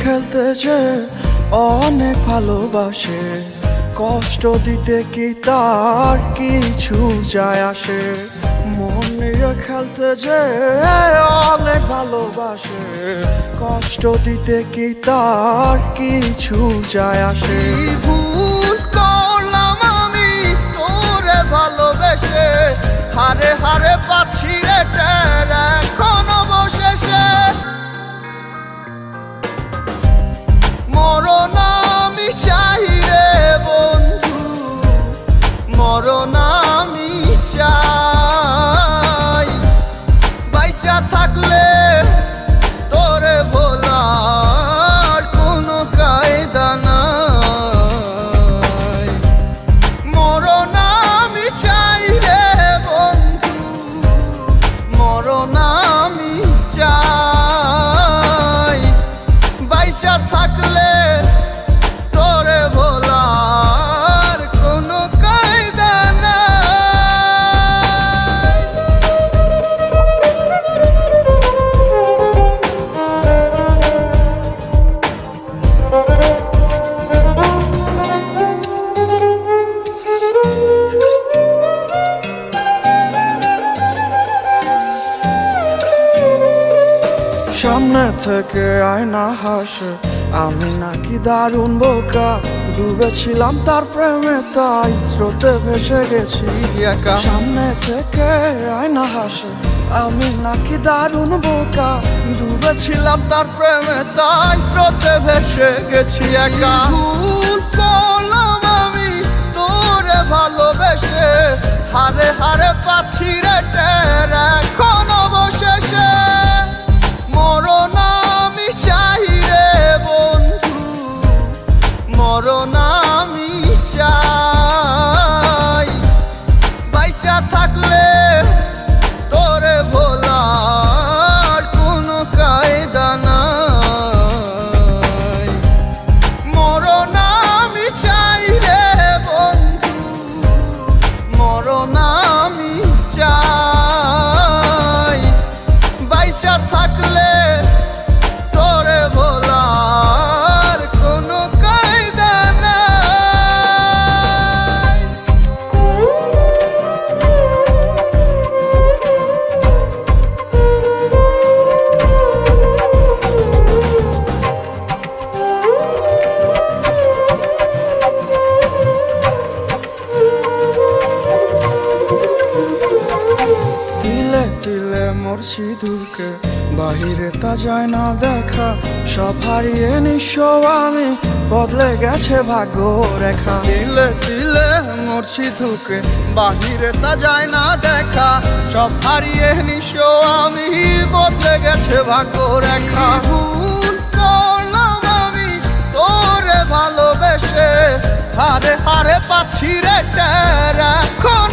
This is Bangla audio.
খেলতে যে অনেক ভালোবাসে, কষ্ট দিতে কি তার কিছু যায় আসে। মন নিয়ে খেলতে যে অনেক ভালোবাসে, কষ্ট দিতে কি তার কিছু যায় আসে। ভুল করলাম আমি তোরে ভালোবেসে, হারে হারে পাচ্ছি রে টের এখন অবশেষে। মরণ আমি চাই রে বন্ধু, মরণ আমি চাই। বাইচা থাকলে তোরে ভোলার কোনো কায়দা নাই। মরণ আমি চাই রে বন্ধু, মরণ আমি চাই। বাইচা থাকলে তোরে ভোলার কোনো কায়দা নাই। সামনে থেকে আয়না হাসে, আমি নাকি দারুণ বোকা। ডুবেছিলাম তার প্রেমে, তাই স্রোতে ভেসে গেছি একা। সামনে থেকে আয়না হাসে, আমি নাকি দারুণ বোকা। ডুবেছিলাম তার প্রেমে, তাই স্রোতে ভেসে গেছি একা। ভুল করলাম আমি তোরে ভালোবেসে, হারে হারে পাচ্ছি রে টের এখন অবশেষে। মরণ আমি চাই রে বন্ধু, মরণ আমি চাই। বাইচা থাকলে তোরে ভোলার কোনো কায়দা নাই। মরণ আমি চাই রে বন্ধু, মরণ আমি চাই। বাইচা থাকলে তোরে ভোলার কোনো কায়দা নাই। তিলে তিলে মরছি দুঃখে, বাহিরে তা যায় না দেখা। সব হারিয়ে নিঃস্ব আমি, বদলে গেছে ভাগ্য রেখা। তিলে তিলে মরছি ধুকে, বাহিরে তা যায় না দেখা। সব হারিয়ে নিঃস্ব আমি, বদলে গেছে ভাগ্য রেখা। ভুল করলাম আমি তোরে ভালোবেসে, হারে হারে পাচ্ছি রে টের এখন